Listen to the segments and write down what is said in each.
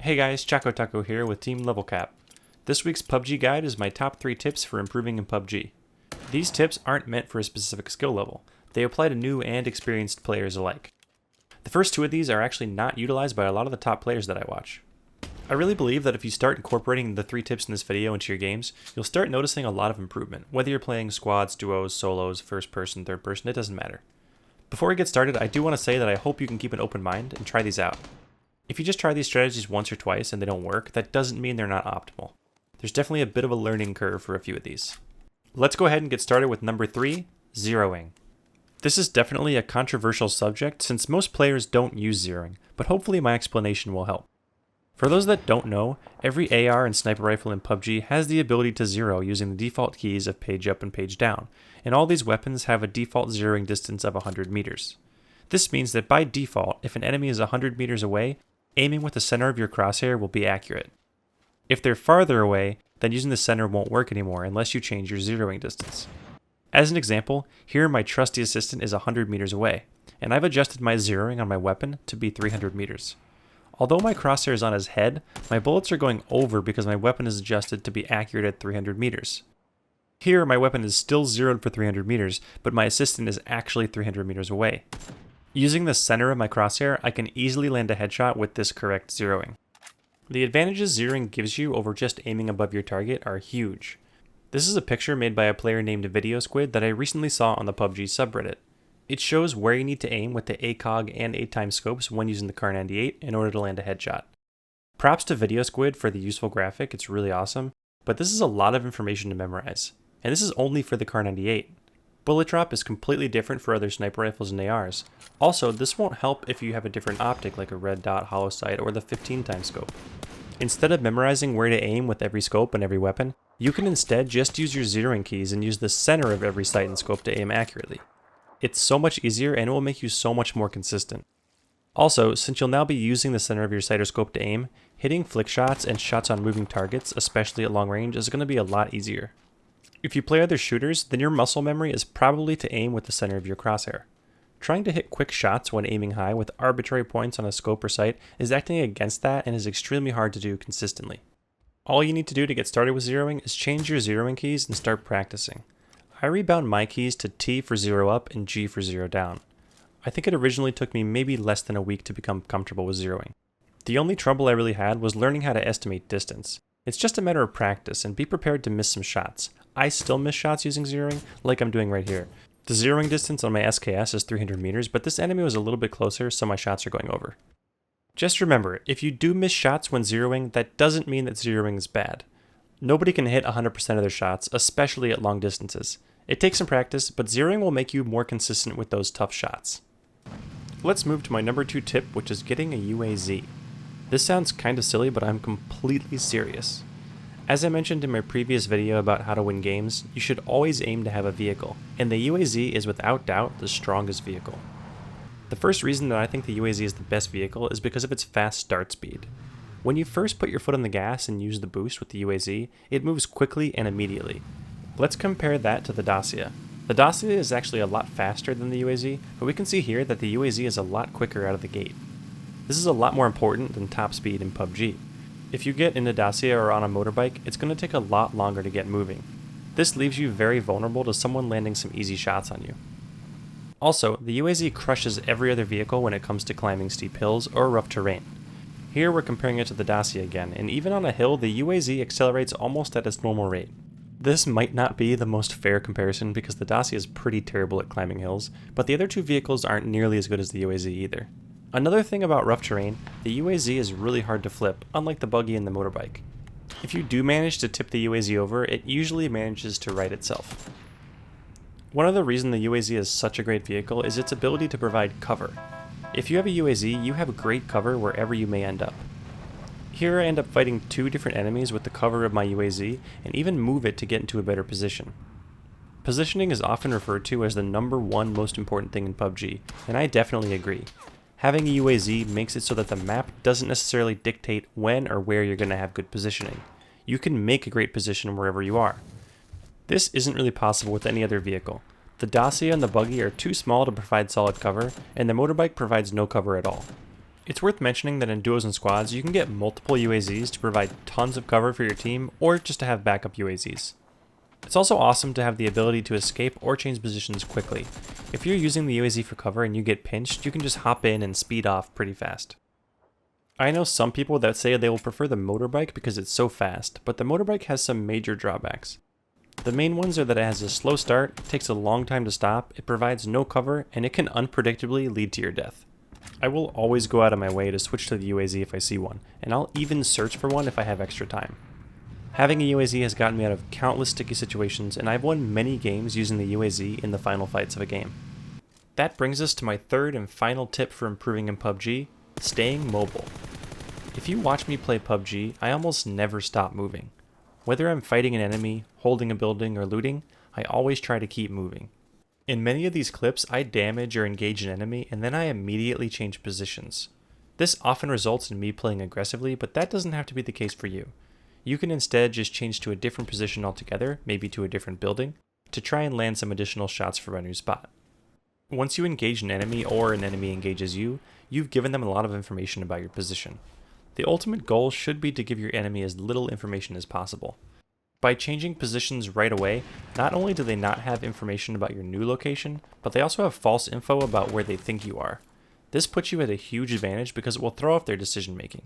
Hey guys, ChocoTaco here with Team Level Cap. This week's PUBG guide is my top 3 tips for improving in PUBG. These tips aren't meant for a specific skill level. They apply to new and experienced players alike. The first 2 of these are actually not utilized by a lot of the top players that I watch. I really believe that if you start incorporating the 3 tips in this video into your games, you'll start noticing a lot of improvement. Whether you're playing squads, duos, solos, first person, third person, it doesn't matter. Before we get started, I do want to say that I hope you can keep an open mind and try these out. If you just try these strategies once or twice and they don't work, that doesn't mean they're not optimal. There's definitely a bit of a learning curve for a few of these. Let's go ahead and get started with number 3, zeroing. This is definitely a controversial subject since most players don't use zeroing, but hopefully my explanation will help. For those that don't know, every AR and sniper rifle in PUBG has the ability to zero using the default keys of page up and page down, and all these weapons have a default zeroing distance of 100 meters. This means that by default, if an enemy is 100 meters away, aiming with the center of your crosshair will be accurate. If they're farther away, then using the center won't work anymore unless you change your zeroing distance. As an example, here my trusty assistant is 100 meters away, and I've adjusted my zeroing on my weapon to be 300 meters. Although my crosshair is on his head, my bullets are going over because my weapon is adjusted to be accurate at 300 meters. Here my weapon is still zeroed for 300 meters, but my assistant is actually 300 meters away. Using the center of my crosshair, I can easily land a headshot with this correct zeroing. The advantages zeroing gives you over just aiming above your target are huge. This is a picture made by a player named Video Squid that I recently saw on the PUBG subreddit. It shows where you need to aim with the ACOG and 8x scopes when using the Kar 98 in order to land a headshot. Props to Video Squid for the useful graphic, it's really awesome, but this is a lot of information to memorize. And this is only for the Kar 98. Bullet drop is completely different for other sniper rifles and ARs. Also, this won't help if you have a different optic like a red dot hollow sight or the 15x scope. Instead of memorizing where to aim with every scope and every weapon, you can instead just use your zeroing keys and use the center of every sight and scope to aim accurately. It's so much easier and it will make you so much more consistent. Also, since you'll now be using the center of your sight or scope to aim, hitting flick shots and shots on moving targets, especially at long range, is going to be a lot easier. If you play other shooters, then your muscle memory is probably to aim with the center of your crosshair. Trying to hit quick shots when aiming high with arbitrary points on a scope or sight is acting against that and is extremely hard to do consistently. All you need to do to get started with zeroing is change your zeroing keys and start practicing. I rebound my keys to T for zero up and G for zero down. I think it originally took me maybe less than a week to become comfortable with zeroing. The only trouble I really had was learning how to estimate distance. It's just a matter of practice and be prepared to miss some shots. I still miss shots using zeroing, like I'm doing right here. The zeroing distance on my SKS is 300 meters, but this enemy was a little bit closer, so my shots are going over. Just remember, if you do miss shots when zeroing, that doesn't mean that zeroing is bad. Nobody can hit 100% of their shots, especially at long distances. It takes some practice, but zeroing will make you more consistent with those tough shots. Let's move to my number 2 tip, which is getting a UAZ. This sounds kind of silly, but I'm completely serious. As I mentioned in my previous video about how to win games, you should always aim to have a vehicle, and the UAZ is without doubt the strongest vehicle. The first reason that I think the UAZ is the best vehicle is because of its fast start speed. When you first put your foot on the gas and use the boost with the UAZ, it moves quickly and immediately. Let's compare that to the Dacia. The Dacia is actually a lot faster than the UAZ, but we can see here that the UAZ is a lot quicker out of the gate. This is a lot more important than top speed in PUBG. If you get in a Dacia or on a motorbike, it's going to take a lot longer to get moving. This leaves you very vulnerable to someone landing some easy shots on you. Also, the UAZ crushes every other vehicle when it comes to climbing steep hills or rough terrain. Here we're comparing it to the Dacia again, and even on a hill, the UAZ accelerates almost at its normal rate. This might not be the most fair comparison because the Dacia is pretty terrible at climbing hills, but the other 2 vehicles aren't nearly as good as the UAZ either. Another thing about rough terrain, the UAZ is really hard to flip, unlike the buggy and the motorbike. If you do manage to tip the UAZ over, it usually manages to right itself. One of the reasons the UAZ is such a great vehicle is its ability to provide cover. If you have a UAZ, you have great cover wherever you may end up. Here I end up fighting 2 different enemies with the cover of my UAZ, and even move it to get into a better position. Positioning is often referred to as the number 1 most important thing in PUBG, and I definitely agree. Having a UAZ makes it so that the map doesn't necessarily dictate when or where you're going to have good positioning. You can make a great position wherever you are. This isn't really possible with any other vehicle. The Dacia and the buggy are too small to provide solid cover, and the motorbike provides no cover at all. It's worth mentioning that in duos and squads, you can get multiple UAZs to provide tons of cover for your team, or just to have backup UAZs. It's also awesome to have the ability to escape or change positions quickly. If you're using the UAZ for cover and you get pinched, you can just hop in and speed off pretty fast. I know some people that say they will prefer the motorbike because it's so fast, but the motorbike has some major drawbacks. The main ones are that it has a slow start, takes a long time to stop, it provides no cover, and it can unpredictably lead to your death. I will always go out of my way to switch to the UAZ if I see one, and I'll even search for one if I have extra time. Having a UAZ has gotten me out of countless sticky situations, and I've won many games using the UAZ in the final fights of a game. That brings us to my third and final tip for improving in PUBG, staying mobile. If you watch me play PUBG, I almost never stop moving. Whether I'm fighting an enemy, holding a building, or looting, I always try to keep moving. In many of these clips, I damage or engage an enemy, and then I immediately change positions. This often results in me playing aggressively, but that doesn't have to be the case for you. You can instead just change to a different position altogether, maybe to a different building, to try and land some additional shots from a new spot. Once you engage an enemy or an enemy engages you, you've given them a lot of information about your position. The ultimate goal should be to give your enemy as little information as possible. By changing positions right away, not only do they not have information about your new location, but they also have false info about where they think you are. This puts you at a huge advantage because it will throw off their decision making.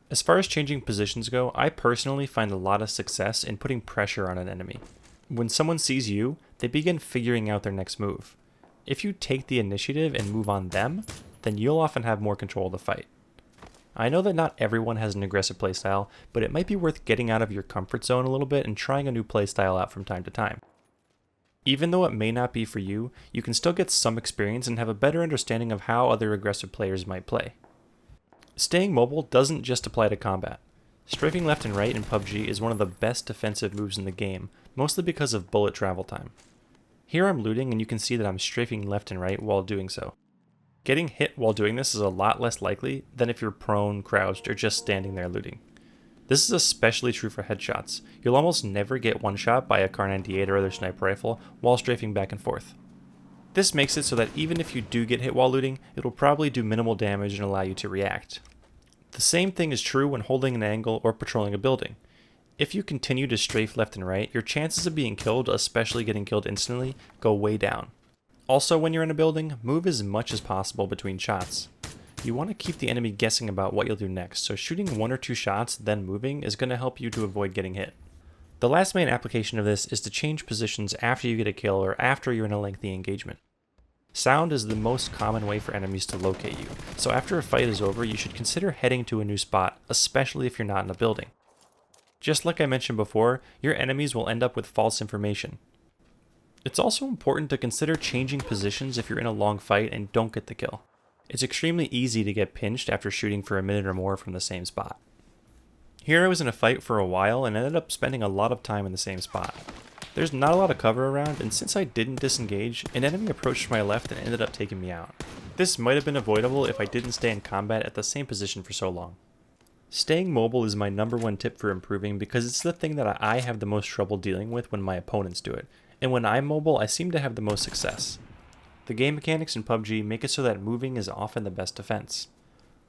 As far as changing positions go, I personally find a lot of success in putting pressure on an enemy. When someone sees you, they begin figuring out their next move. If you take the initiative and move on them, then you'll often have more control of the fight. I know that not everyone has an aggressive playstyle, but it might be worth getting out of your comfort zone a little bit and trying a new playstyle out from time to time. Even though it may not be for you, you can still get some experience and have a better understanding of how other aggressive players might play. Staying mobile doesn't just apply to combat. Strafing left and right in PUBG is one of the best defensive moves in the game, mostly because of bullet travel time. Here I'm looting and you can see that I'm strafing left and right while doing so. Getting hit while doing this is a lot less likely than if you're prone, crouched, or just standing there looting. This is especially true for headshots. You'll almost never get one shot by a Kar 98 or other sniper rifle while strafing back and forth. This makes it so that even if you do get hit while looting, it will probably do minimal damage and allow you to react. The same thing is true when holding an angle or patrolling a building. If you continue to strafe left and right, your chances of being killed, especially getting killed instantly, go way down. Also, when you're in a building, move as much as possible between shots. You want to keep the enemy guessing about what you'll do next, so shooting 1 or 2 shots, then moving, is going to help you to avoid getting hit. The last main application of this is to change positions after you get a kill or after you're in a lengthy engagement. Sound is the most common way for enemies to locate you, so after a fight is over, you should consider heading to a new spot, especially if you're not in a building. Just like I mentioned before, your enemies will end up with false information. It's also important to consider changing positions if you're in a long fight and don't get the kill. It's extremely easy to get pinched after shooting for a minute or more from the same spot. Here I was in a fight for a while and ended up spending a lot of time in the same spot. There's not a lot of cover around, and since I didn't disengage, an enemy approached my left and ended up taking me out. This might have been avoidable if I didn't stay in combat at the same position for so long. Staying mobile is my #1 tip for improving because it's the thing that I have the most trouble dealing with when my opponents do it, and when I'm mobile I seem to have the most success. The game mechanics in PUBG make it so that moving is often the best defense.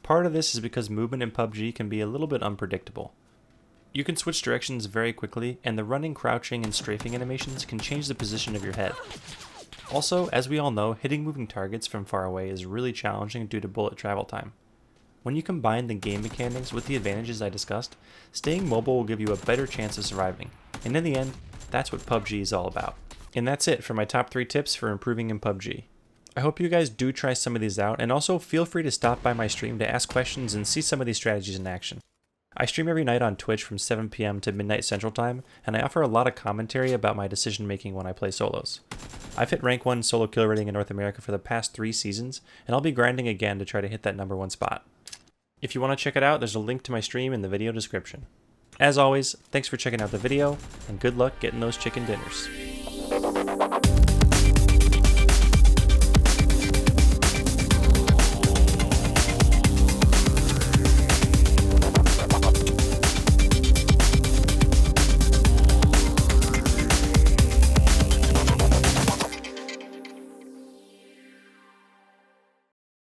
Part of this is because movement in PUBG can be a little bit unpredictable. You can switch directions very quickly, and the running, crouching, and strafing animations can change the position of your head. Also, as we all know, hitting moving targets from far away is really challenging due to bullet travel time. When you combine the game mechanics with the advantages I discussed, staying mobile will give you a better chance of surviving, and in the end, that's what PUBG is all about. And that's it for my top 3 tips for improving in PUBG. I hope you guys do try some of these out, and also feel free to stop by my stream to ask questions and see some of these strategies in action. I stream every night on Twitch from 7 PM to midnight Central Time, and I offer a lot of commentary about my decision making when I play solos. I've hit rank 1 solo kill rating in North America for the past 3 seasons, and I'll be grinding again to try to hit that #1 spot. If you want to check it out, there's a link to my stream in the video description. As always, thanks for checking out the video, and good luck getting those chicken dinners.